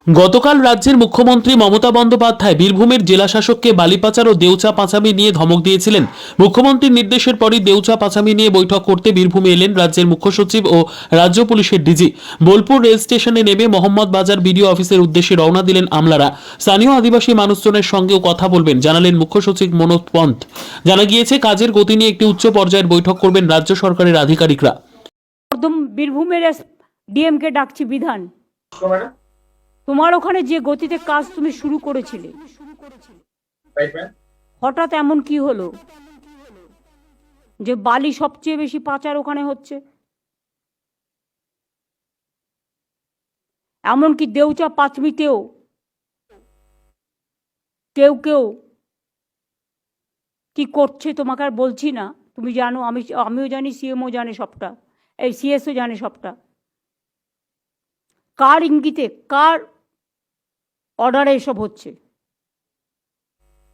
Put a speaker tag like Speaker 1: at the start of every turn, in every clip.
Speaker 1: গতকাল রাজ্যের মুখ্যমন্ত্রী মমতা বন্দ্যোপাধ্যায় বীরভূমের জেলাশাসককে বালি পাচার ও দেউচা পাচামি নিয়ে ধমক দিয়েছিলেন। মুখ্যমন্ত্রীর নির্দেশের পরই দেউচা পাচামি নিয়ে বৈঠক করতে বীরভূমে এলেন রাজ্যের মুখ্য সচিব ও রাজ্য পুলিশের ডিজি। বোলপুর রেল স্টেশনে নেমে মোহাম্মদ বাজার বিডিও অফিসের উদ্দেশ্যে রওনা দিলেন আমলারা। স্থানীয় আদিবাসী মানুষজনের সঙ্গেও কথা বলবেন জানালেন মুখ্য সচিব মনোজ পন্থ। জানা গিয়েছে, কাজের গতি নিয়ে একটি উচ্চ পর্যায়ের বৈঠক করবেন রাজ্য সরকারের আধিকারিকরা।
Speaker 2: একদম বীরভূমের ডিএমকে ডাকছি বিধান, তোমার ওখানে যে গতিতে কাজ তুমি শুরু করেছিলে, হঠাৎ এমন কি হলো যে বালি সবচেয়ে বেশি পাচার ওখানে হচ্ছে? এমনকি দেউচা পাঁচমিতেও কেউ কেউ কি করছে তোমাকে আর বলছি না, তুমি জানো, আমিও জানি, সিএমও জানে সবটা, এই সিএসও জানে সবটা। কার ইঙ্গিতে, কার অর্ডারে এসব হচ্ছে?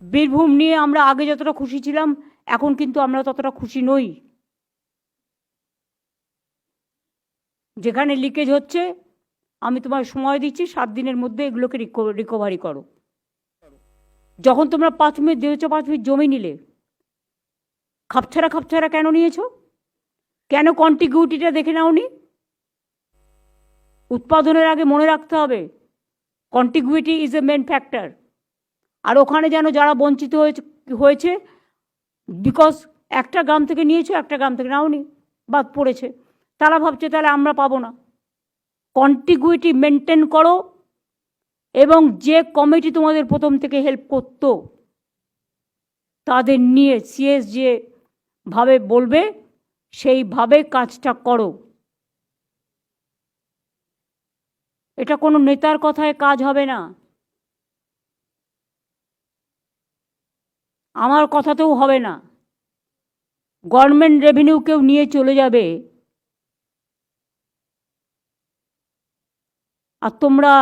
Speaker 2: বীরভূম নিয়ে আমরা আগে যতটা খুশি ছিলাম, এখন কিন্তু আমরা ততটা খুশি নই। যেখানে লিকেজ হচ্ছে, আমি তোমার সময় দিচ্ছি, 7 দিনের মধ্যে এগুলোকে রিকভারি করো। যখন তোমরা 5 মিনিট দেউচা 5 মিনিট জমি নিলে, খাপছাড়া কেন নিয়েছো? কেন কন্টিগুইটিটা দেখে নাওনি? উৎপাদনের আগে মনে রাখতে হবে contiguity is a main factor. আর ওখানে যেন যারা বঞ্চিত হয়েছে বিকজ একটা গ্রাম থেকে নিয়েছো, একটা গ্রাম থেকে নাওনি, বাদ পড়েছে, তারা ভাবছে তাহলে আমরা পাবো না। কন্টিগুইটি মেনটেন করো, এবং যে কমিটি তোমাদের প্রথম থেকে হেল্প করতো তাদের নিয়ে সিএস যেভাবে বলবে সেইভাবে কাজটা করো। এটা কোনো নেতার কথায় কাজ হবে না, আমার কথাতেও হবে না। গভর্নমেন্ট রেভিনিউ কেউ নিয়ে চলে যাবে, আর তোমরা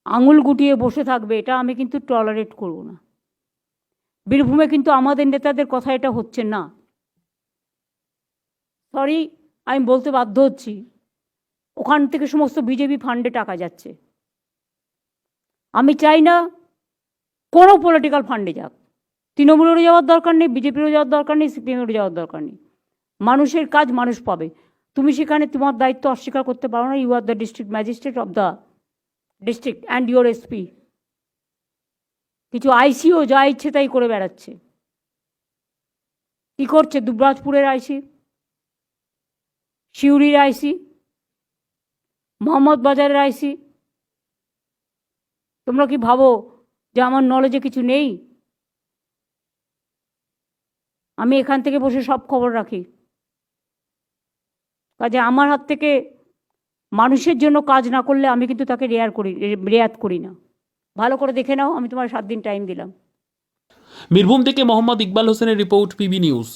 Speaker 2: আঙুল গুটিয়ে বসে থাকবে, এটা আমি কিন্তু টলারেট করব না। বীরভূমে কিন্তু আমাদের নেতাদের কথা এটা হচ্ছে না। সরি, আমি বলতে বাধ্য হচ্ছি, ওখান থেকে সমস্ত বিজেপি ফান্ডে টাকা যাচ্ছে। আমি চাই না কোনো পলিটিক্যাল ফান্ডে যাক, তৃণমূলেরও যাওয়ার দরকার নেই, বিজেপিরও যাওয়ার দরকার নেই, সিপিএমেরও যাওয়ার দরকার নেই। মানুষের কাজ মানুষ পাবে। তুমি সেখানে তোমার দায়িত্ব অস্বীকার করতে পারো না। You are the district magistrate of the district and your SP. কিছু আইসিও যা ইচ্ছে তাই করে বেড়াচ্ছে। কী করছে দুবরাজপুরের আইসি, সিউড়ির আইসি, মোহাম্মদ বাজারের আইসি? তোমরা কি ভাবো যে আমার নলেজে কিছু নেই? আমি এখান থেকে বসে সব খবর রাখি। কাজে আমার হাত থেকে মানুষের জন্য কাজ না করলে আমি কিন্তু তাকে রেয়াত করি না। ভালো করে দেখে নাও, আমি তোমার 7 দিন টাইম দিলাম।
Speaker 1: বীরভূম থেকে মোহাম্মদ ইকবাল হোসেনের report, PB news.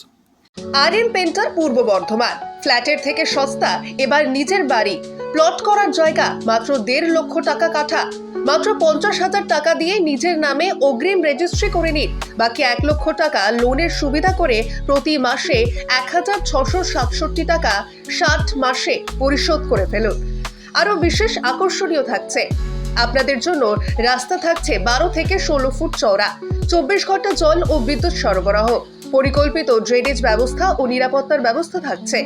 Speaker 3: RM painter পূর্ব বর্ধমান। ফ্ল্যাটের থেকে সস্তা এবার নিজের বাড়ি। প্লট করার জায়গা মাত্র 1.5 লক্ষ টাকা কাঠা। মাত্র 50,000 টাকা দিয়ে নিজের নামে অগ্রিম রেজিস্ট্রি করে নিন। বাকি 1 লক্ষ টাকা লোনের সুবিধা করে প্রতি মাসে 1,667 টাকা 60 মাসে পরিশোধ করে ফেলুন। আরো বিশেষ আকর্ষণীয় থাকছে, আপনাদের জন্য রাস্তা থাকছে 12 থেকে 16 ফুট চওড়া, 24 ঘন্টা জল ও বিদ্যুৎ সরবরাহ, পরিকল্পিত ড্রেনেজ ব্যবস্থা ও নিরাপত্তার ব্যবস্থা থাকছে,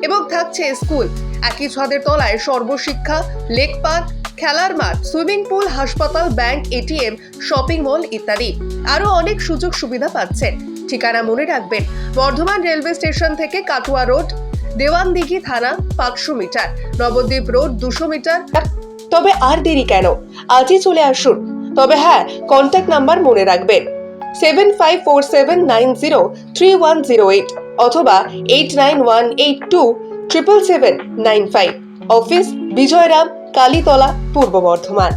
Speaker 3: এবং থাকছে স্কুল। একই ছাদের তলায় সর্বশিক্ষা, লেক পার্ক, খেলার মাঠ, সুইমিং পুল, হাসপাতাল, ব্যাংক, এটিএম, শপিং মল ইত্যাদি আরো অনেক সুযোগ সুবিধা পাচ্ছেন। ঠিকানা মনে রাখবেন, বর্ধমান রেলওয়ে স্টেশন থেকে কাটুয়া রোড, দেওয়ানদিঘি থানা 500 মিটার, নবদ্বীপ রোড 200 মিটার। তবে আর দেরি কেন, আজই চলে আসুন। তবে হ্যাঁ, কন্ট্যাক্ট নাম্বার মনে রাখবেন 7547903108 অথবা 8918277795। অফিস বিজয়রাম, কালীতলা, পূর্ব বর্ধমান।